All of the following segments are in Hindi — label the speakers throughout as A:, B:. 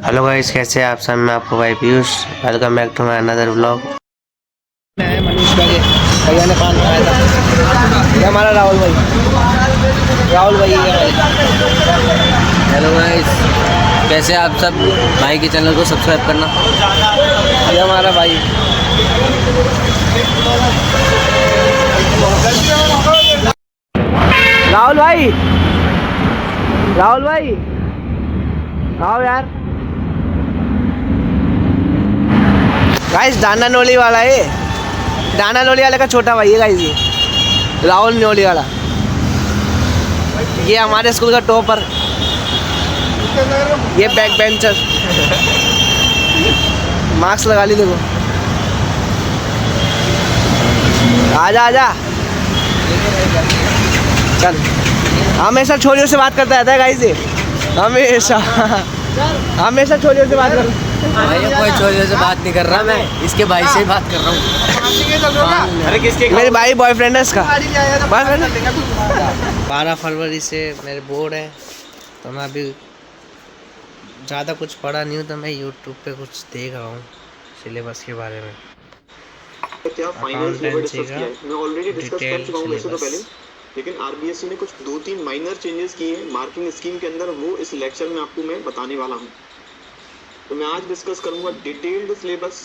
A: हेलो गाइस, कैसे हैं आप सब। मैं आपको भाई Piyush, welcome back to my another vlog.
B: Manish भैया ने पान खाया था। ये हमारा राहुल भाई
C: हेलो गाइस, कैसे आप सब। भाई के चैनल को सब्सक्राइब करना।
B: ये हमारा भाई राहुल भाई आओ यार। गाइस दाना नोली वाला है, दाना नोली वाले का छोटा भाई है गाइस, ये राहुल नोली वाला। ये हमारे स्कूल का टॉपर, ये बैक बेंचर। मास्क लगा ली देखो। आजा आजा चल। हमेशा छोरियों से बात करता रहता है गाइस ये, हमेशा छोरियों से बात कर।
C: भाई कोई छोरियों से बात नहीं कर रहा, मैं इसके भाई से ही बात कर रहा हूँ।
B: अरे किसके? मेरे भाई बॉयफ्रेंड है इसका।
A: 12 फरवरी से मेरे बोर्ड है, तो मैं अभी ज़्यादा कुछ पढ़ा नहीं हूँ, तो मैं यूट्यूब पे कुछ देख रहा हूँ सिलेबस के बारे में।
D: क्या फाइनल सिलेबस डिस्कस किया है? मैं ऑलरेडी डिस्कस कर चुका हूँ वैसे तो पहले, लेकिन आरबीएससी ने कुछ 2-3 माइनर चेंजेस किए हैं मार्किंग स्कीम के अंदर, वो इस लेक्चर में आपको मैं बताने वाला हूँ। तो मैं आज डिस्कस करूंगा detailed syllabus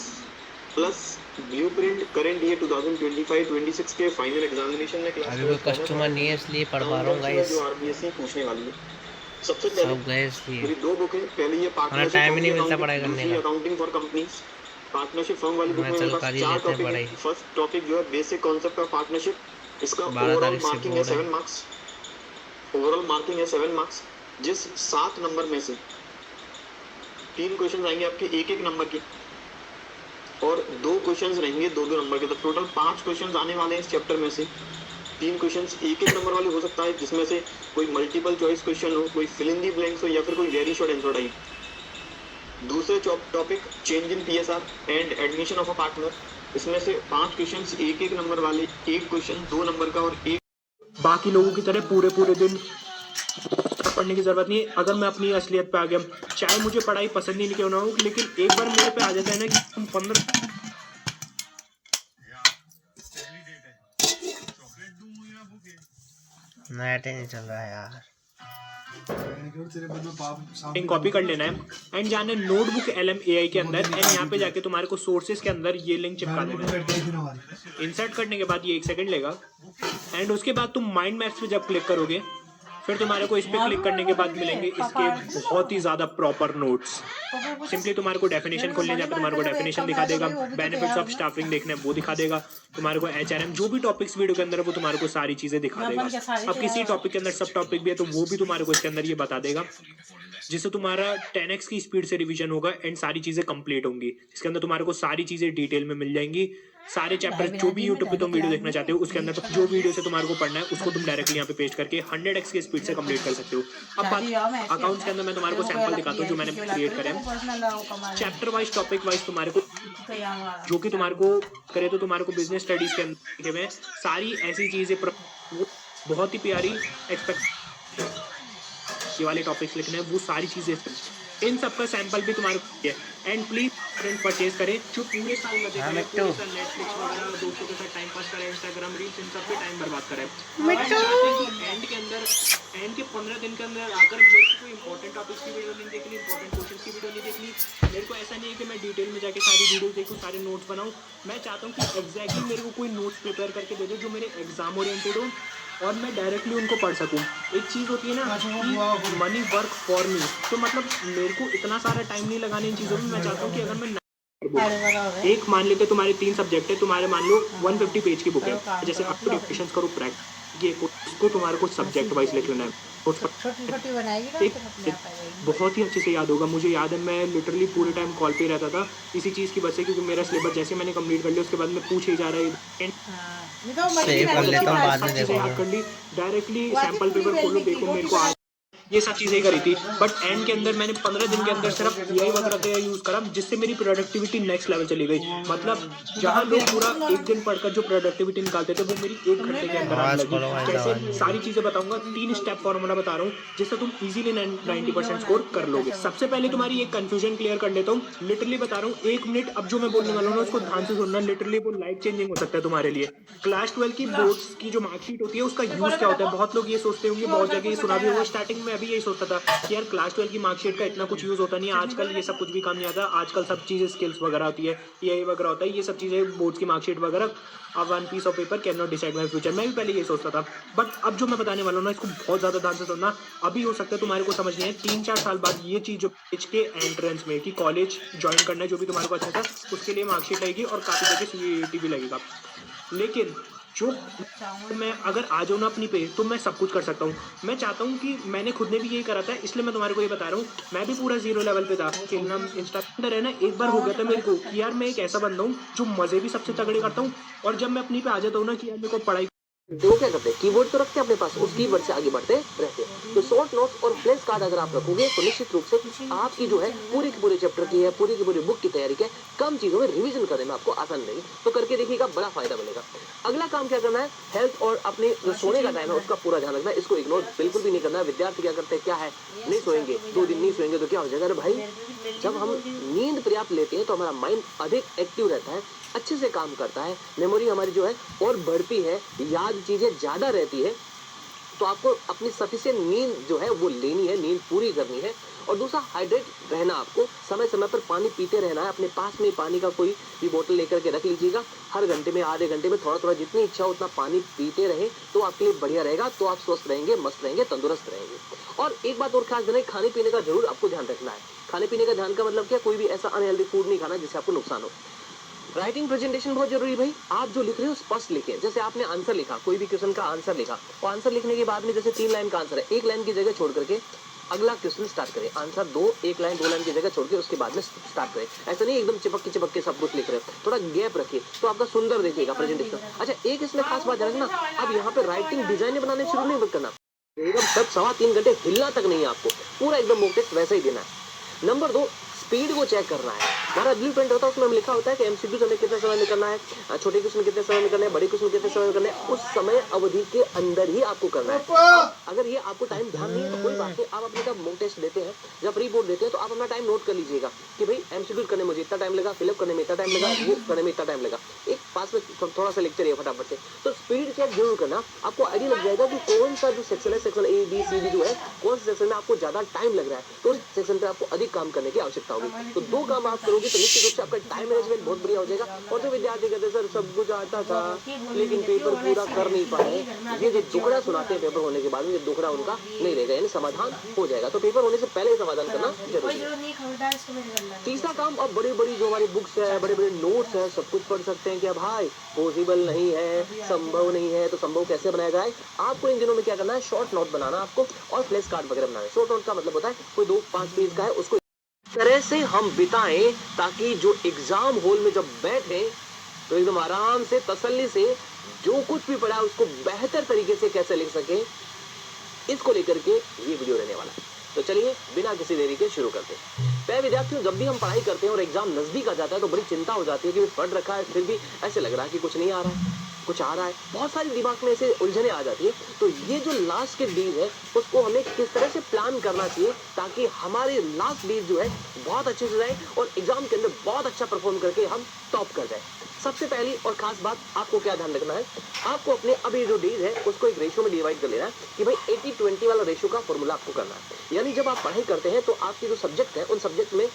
D: plus blueprint current year 2025-26 के फाइनल एग्जामिनेशन में क्लास
A: अभी कोई कस्टमर नहीं है इसलिए पढ़ पा रहा हूँ गाइस,
D: जो आरबीएससी पूछने वाली है। सबसे पहले
A: गए इसलिए
D: मेरी 2 बुक है। पहले ये पार्टनरशिप
A: टाइम ही नहीं मिलता पढ़ाई करने का।
D: Accounting for companies partnership firm वाली बुक में मेरे पास 4 टॉपिक है। फर्स्ट टॉपिक जो है बेसिक कॉन्सेप्ट ऑफ पार्टनरशिप, इसका ओवरऑल मार्किंग है 7 मार्क्स। ओवरऑल मार्किंग है 7 मार्क्स, जिस 7 नंबर में से 3 क्वेश्चन आएंगे आपके 1-1 नंबर के, और 2 क्वेश्चन रहेंगे 2-2 नंबर के। तो टोटल 5 क्वेश्चन आने वाले हैं इस चैप्टर में से। 3 क्वेश्चन 1-1 नंबर वाले हो सकता है, जिसमें से कोई मल्टीपल चॉइस क्वेश्चन हो, कोई फिल इन दी ब्लैंक्स हो, या फिर कोई वेरी शॉर्ट आंसर टाइप। दूसरे topic change in PSR and admission of a partner, इसमें से 5 क्वेश्चन 1-1 नंबर वाले, 1 क्वेश्चन 2 नंबर का, और 1
E: बाकी लोगों की तरह पूरे दिन पढ़ने की जरूरत नहीं है। अगर मैं अपनी असलियत पे आ गया, चाहे मुझे पढ़ाई पसंद ही नहीं क्यों ना हो, लेकिन एक बार मेरे पे आ जाता है ना कि तुम 15
A: नेट ही नहीं चल रहा है यार।
E: कॉपी कर लेना है एंड जाना नोटबुक LMAI के अंदर, एंड यहाँ पे जाके तुम्हारे को सोर्सेज के अंदर ये लिंक चिपका देना है। इंसर्ट करने के बाद ये 1 सेकंड लेगा, एंड उसके बाद तुम माइंड मैप्स पे जब क्लिक करोगे, फिर तुम्हारे को इस पे क्लिक करने के बाद मिलेंगे इसके बहुत ही ज्यादा प्रॉपर नोट्स। सिंपली तुम्हारे को डेफिनेशन खोलने, जहाँ पे तुम्हारे को डेफिनेशन दिखा देगा, बेनिफिट्स ऑफ स्टाफिंग देखना है वो दिखा देगा, तुम्हारे को HRM जो भी टॉपिक्स वीडियो के अंदर है वो तुम्हारे को सारी चीजें दिखा देगा। अब किसी टॉपिक के अंदर सब टॉपिक भी है तो वो भी तुम्हारे को इसके अंदर ये बता देगा, जिससे तुम्हारा 10x की स्पीड से रिवीजन होगा एंड सारी चीजें कंप्लीट होंगी। इसके अंदर तुम्हारे को सारी चीजें डिटेल में मिल जाएंगी। सारे चैप्टर जो भी यूट्यूब पे तुम वीडियो देखना चाहते हो उसके अंदर जो वीडियो से तुम्हारे को पढ़ना है उसको तुम डायरेक्टली यहाँ पे पेस्ट करके 100x की स्पीड से कंप्लीट कर सकते हो। अब बात अकाउंट्स के अंदर मैं तुम्हारे को सैंपल दिखाता हूँ जो मैंने क्रिएट करे हैं चैप्टर वाइज, टॉपिक वाइज। तुम्हारे को जो कि तुम्हारे को करे तो तुम्हारे को बिजनेस स्टडीज के अंदर सारी ऐसी चीजें बहुत ही प्यारी एक्सपेक्ट ये वाले टॉपिक्स लिखने हैं, वो सारी चीजें इन सब का सैंपल भी तुम्हारे को है। एंड प्लीज परचेज करें जो पूरे साल में नेटफ्लिक्स वगैरह दोस्तों के साथ टाइम पास करें, इंस्टाग्राम रील्स, इन सब पे टाइम बर्बाद करें। एंड के अंदर एंड के 15 दिन के अंदर आकर मेरे को कोई इंपॉर्टेंट टॉपिक्स की वीडियो नहीं देखनी, इंपॉर्टेंट क्वेश्चन की वीडियो नहीं देखनी। मेरे को ऐसा नहीं है कि मैं डिटेल में जाके सारी वीडियो देखूँ, सारे नोट्स बनाऊँ। मैं चाहता हूँ कि एग्जैक्टली मेरे को कोई नोट्स प्रिपेयर करके दे दो जो मेरे एग्जाम ओरिएंटेड हो और मैं डायरेक्टली उनको पढ़ सकूँ। एक चीज़ होती है ना कि मनी वर्क फॉर मी, तो मतलब मेरे को इतना सारा टाइम नहीं लगाने इन चीज़ों में। मैं चाहता हूँ कि अगर मैं एक मान लेते तुम्हारे 3 सब्जेक्ट है, तुम्हारे मान लो 150 पेज की बुक है, जैसे अब तो डिस्कशन करो प्रैक्टिस, ये उसको तुम्हारे को सब्जेक्ट वाइज लिख लेना है। बहुत ही अच्छे से याद होगा। मुझे याद है मैं लिटरली पूरे टाइम कॉल पे रहता था इसी चीज़ की वजह से, क्योंकि मेरा सिलेबस जैसे मैंने कंप्लीट कर लिया उसके बाद में पूछ ही जा रहा है
A: सेव कर लेता हूँ, बाद में देखूंगा।
E: डायरेक्टली सैंपल पेपर खोलो, देखो मेरे को ये सब चीज़ें करी थी, बट एंड के अंदर मैंने 15 दिन के अंदर सिर्फ AI वगैरह का यूज़ करा, जिससे मेरी प्रोडक्टिविटी नेक्स्ट लेवल चली गई। मतलब जहाँ लोग पूरा एक दिन पढ़कर जो प्रोडक्टिविटी निकालते थे वो मेरी 1 घंटे के अंदर आने लगी। कैसे सारी चीज़ें बताऊंगा, 3 स्टेप फॉर्मूला बता रहा हूँ जिससे तुम इजीली 90% स्कोर कर लोगे। सबसे पहले तुम्हारी एक कंफ्यूजन क्लियर कर लेता हूँ, लिटरली बता रहा हूँ, 1 मिनट अब जो मैं बोलने वाला हूँ ना उसको ध्यान से सुनना, लिटरली वो लाइफ चेंजिंग हो सकता है तुम्हारे लिए। क्लास 12 की बोर्ड्स की जो मार्कशीट होती है उसका यूज़ क्या होता है, बहुत लोग ये सोचते होंगे, बहुत जगह ये सुना भी होगा, स्टार्टिंग में अभी यही सोचता था कि यार क्लास 12 की मार्कशीट का इतना कुछ यूज़ होता नहीं है, आजकल ये सब कुछ भी काम नहीं आता, आजकल सब चीज़ें स्किल्स वगैरह होती है, AI वगैरह होता है, ये सब चीज़ें बोर्ड्स की मार्कशीट वगैरह, अब 1 piece of paper can not decide my future. मैं भी पहले ये सोचता था, बट अब जो मैं बताने वाला हूँ ना इसको बहुत ज़्यादा ध्यान से सुनना। अभी हो सकता है तुम्हारे को समझ नहीं है, 3-4 साल बाद ये चीज़ जो कॉलेज के एंट्रेंस में कि कॉलेज ज्वाइन करना है जो भी तुम्हारे को अच्छा था उसके लिए मार्कशीट लगेगी और काफ़ी जगह CET भी लगेगा। लेकिन जो मैं अगर आ जाऊँ ना अपनी पे तो मैं सब कुछ कर सकता हूँ। मैं चाहता हूँ कि मैंने खुद ने भी यही करा था, इसलिए मैं तुम्हारे को ये बता रहा हूँ। मैं भी पूरा 0 लेवल पे था, खेलना इंस्टा अंदर है ना, एक बार हो गया था मेरे को कि यार मैं एक ऐसा बंदा हूँ जो मज़े भी सबसे तगड़े करता हूँ, और जब मैं अपनी पे आ जाता हूँ ना कि यार मेरे को पढ़ाई
F: वो क्या करते हैं, कीबोर्ड तो रखते हैं अपने पास, उस कीबोर्ड से आगे बढ़ते रहते हैं। तो शॉर्ट नोट्स और फ्लैश कार्ड अगर आप रखोगे तो निश्चित रूप से आपकी जो है पूरी की पूरी चैप्टर की है, पूरी की पूरी बुक की तैयारी की है, कम चीजों में रिवीजन करने में आपको आसान रहेगी। तो करके देखिएगा, बड़ा फायदा मिलेगा। अगला काम क्या करना है, हेल्थ और अपने जो सोने का टाइम है उसका पूरा ध्यान रखना है, इसको इग्नोर बिल्कुल भी नहीं करना है। विद्यार्थी क्या करते हैं, क्या है, नहीं सोएंगे, 2 दिन नहीं सोएंगे तो क्या हो जाएगा। अरे भाई, जब हम नींद पर्याप्त लेते हैं तो हमारा माइंड अधिक एक्टिव रहता है, अच्छे से काम करता है, मेमोरी हमारी जो है और बढ़ती है, याद चीजें ज्यादा रहती है। तो आपको अपनी सफिशिएंट नींद जो है वो लेनी है, नींद पूरी करनी है। और दूसरा, हाइड्रेट रहना, आपको समय समय पर पानी पीते रहना है। अपने पास में पानी का कोई भी बोतल लेकर के रख लीजिएगा, हर घंटे में, आधे घंटे में थोड़ा थोड़ा जितनी इच्छा हो उतना पानी पीते रहे तो आपके लिए बढ़िया रहेगा। तो आप स्वस्थ रहेंगे, मस्त रहेंगे, तंदुरुस्त रहेंगे। और एक बात और खास ध्यान है, खाने पीने का जरूर आपको ध्यान रखना है। खाने पीने का ध्यान का मतलब क्या, कोई भी ऐसा अनहेल्दी फूड नहीं खाना जिससे आपको नुकसान हो। राइटिंग प्रेजेंटेशन बहुत जरूरी भाई, आप जो लिख रहे हो स्पष्ट लिखें। जैसे आपने आंसर लिखा, कोई भी क्वेश्चन का आंसर लिखा, और आंसर लिखने के बाद में जैसे 3 लाइन का आंसर है, 1 लाइन की जगह छोड़ करके अगला क्वेश्चन स्टार्ट करें। आंसर 1 लाइन 2 लाइन की जगह छोड़ के उसके बाद में स्टार्ट करें। ऐसा नहीं एकदम चिपक के सब कुछ लिख रहे हो, थोड़ा गैप रखिए तो आपका सुंदर देखिएगा प्रेजेंटेशन। अच्छा, एक इसमें खास बात रखना, अब यहाँ पे राइटिंग डिजाइन बनाने शुरू नहीं करना, एकदम 3 घंटे हिलना तक नहीं है आपको, पूरा एकदम मॉक टेस्ट वैसा ही देना है। नंबर 2, स्पीड को चेक करना है। हमारा ब्लू प्रिंट होता है, उसमें लिखा होता है कि MCQ हमें कितने समय में करना है, छोटे क्वेश्चन कितने समय में करना है, बड़े क्वेश्चन कितने समय में करना है, उस समय अवधि के अंदर ही आपको करना है। अगर ये आपको टाइम ध्यान नहीं है तो कोई बात नहीं, आप अपने जब मॉक टेस्ट देते हैं, जब प्री बोर्ड देते हैं, तो आप अपना टाइम नोट कर लीजिएगा कि भाई MCQ करने मुझे इतना टाइम लगा, फिलअप करने में इतना टाइम लगा, वो करने में इतना टाइम लगा। एक पास में थोड़ा सा लिखते रहिए फटाफट से। तो स्पीड चेक जरूर करना, आपको आइडिया लग जाएगा कि कौन सा जो सेक्शन है, section A B C D जो है, कौन से सेक्शन में आपको ज्यादा टाइम लग रहा है, तो उस सेक्शन पे आपको अधिक काम करने की आवश्यकता होगी। तो 2 काम आप करोगे तो निश्चित रूप से आपका टाइम मैनेजमेंट बहुत बढ़िया हो जाएगा। और जो विद्यार्थी कहते हैं सर सब कुछ आता था लेकिन पेपर पूरा कर नहीं पाए, ये जो दुखड़ा सुनाते हैं पेपर होने के बाद में, ये दुखड़ा उनका नहीं रहेगा, यानी समाधान हो जाएगा। तो पेपर होने से पहले समाधान करना जरूरी है। तीसरा काम, अब बड़ी बड़ी जो हमारी बुक्स है, बड़े बड़े नोट्स है, सब कुछ पढ़ सकते हैं क्या भाई, पॉसिबल नहीं है, संभव नहीं है। तो संभव कैसे बनाया जाए, आपको इन दिनों में क्या करना है, शॉर्ट नोट बनाना आपको, और फ्लैश कार्ड वगैरह बनाना है। शॉर्ट नोट का मतलब होता है कोई 2-5 पेज का है, उसको तरह से हम बिताएं ताकि जो एग्जाम हॉल में जब बैठे तो एकदम आराम से, तसल्ली से जो कुछ भी पढ़ा उसको बेहतर तरीके से कैसे लिख सके, इसको लेकर के ये वीडियो रहने वाला है। तो चलिए बिना किसी देरी के शुरू करते हैं। पहले विद्यार्थियों, जब भी हम पढ़ाई करते हैं और एग्जाम नजदीक आ जाता है तो बड़ी चिंता हो जाती है कि पढ़ रखा है फिर भी ऐसे लग रहा है कि कुछ नहीं आ रहा है, कुछ आ रहा है, बहुत सारी दिमाग में ऐसे उलझने आ जाती है। तो ये जो लास्ट के डेज है उसको हमें किस तरह से प्लान करना चाहिए ताकि हमारे लास्ट डेज जो है बहुत अच्छे से जाए और एग्जाम के अंदर बहुत अच्छा परफॉर्म करके हम टॉप कर जाए। सबसे पहली और खास बात, आपको क्या ध्यान रखना है, आपको अपने अभी जो डेज है उसको एक रेशियो में डिवाइड कर लेना है कि भाई 80-20 वाला रेशियो का फॉर्मूला आपको करना है। यानी जब आप पढ़ाई करते हैं तो आपके जो सब्जेक्ट है उन सब्जेक्ट में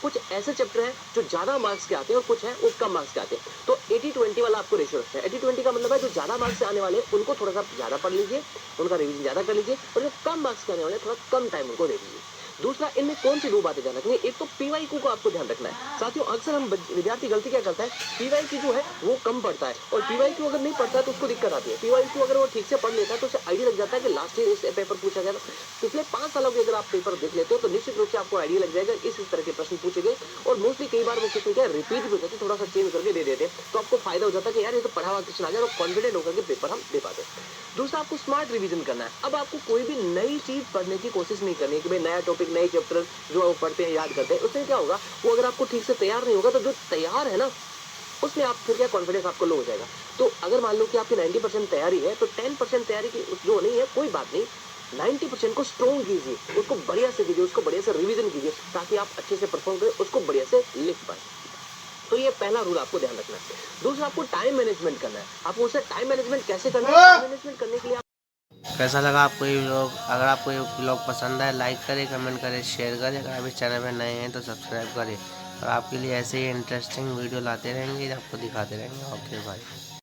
F: कुछ ऐसे चैप्टर हैं जो ज्यादा मार्क्स के आते हैं और कुछ है वो कम मार्क्स के आते हैं। तो 80-20 वाला आपको रेशियो रखना है। 80-20 का मतलब है जो ज्यादा मार्क्स से आने वाले हैं उनको थोड़ा सा ज्यादा पढ़ लीजिए, उनका रिवीजन ज्यादा कर लीजिए, और जो कम मार्क्स के आने वाले थोड़ा कम टाइम उनको दे दीजिए। दूसरा, इनमें कौन सी 2 बातें ध्यान रखनी है, एक तो PYQ को आपको ध्यान रखना है। साथियों, अक्सर हम विद्यार्थी गलती क्या करता है, PYQ जो है वो कम पढ़ता है, और PYQ अगर नहीं पढ़ता है तो उसको दिक्कत आती है। PYQ अगर वो ठीक से पढ़ लेता है तो उसे आइडिया लग जाता है कि लास्ट ईयर इस पेपर पूछा गया था। पिछले 5 सालों के अगर आप पेपर देख लेते हो तो निश्चित रूप से आपको आइडिया लग जाएगा इस तरह के प्रश्न पूछे गए। और मोस्टली कई बार वो क्वेश्चन क्या रिपीट भी हो जाते, थोड़ा सा चेंज करके दे देते, तो आपको फायदा हो जाता है कि यार ये तो पढ़ा हुआ क्वेश्चन आ गया और कॉन्फिडेंट होकर के पेपर हम दे पाते हैं। दूसरा, आपको स्मार्ट रिवीजन करना है। अब आपको कोई भी नई चीज पढ़ने की कोशिश नहीं करनी है कि भाई नया टॉपिक, नए चैप्टर जो आप पढ़ते हैं, याद करते हैं, उसमें क्या होगा, वो अगर आपको ठीक से तैयार नहीं होगा तो जो तैयार है ना, उसमें आप फिर क्या कॉन्फिडेंस आपको लो हो जाएगा। तो अगर मान लो कि आपकी 90% तैयारी है, तो 10% तैयारी की जो नहीं है कोई बात नहीं, 90% को स्ट्रॉन्ग कीजिए, उसको बढ़िया से कीजिए, उसको बढ़िया से रिवीजन कीजिए, ताकि आप अच्छे से परफॉर्म करें, उसको बढ़िया से लिख पाए। तो ये पहला रूल आपको ध्यान रखना है। दूसरा, आपको टाइम मैनेजमेंट करना है। आपको उसे टाइम मैनेजमेंट कैसे करना है? टाइम मैनेजमेंट करने के लिए
A: कैसा लगा आपको ये व्लॉग? अगर आपको ये व्लॉग पसंद आए, लाइक करें, कमेंट करें, शेयर करें। अगर आप इस चैनल पर नए हैं तो सब्सक्राइब करें, और आपके लिए ऐसे ही इंटरेस्टिंग वीडियो लाते रहेंगे, आपको दिखाते रहेंगे। ओके भाई।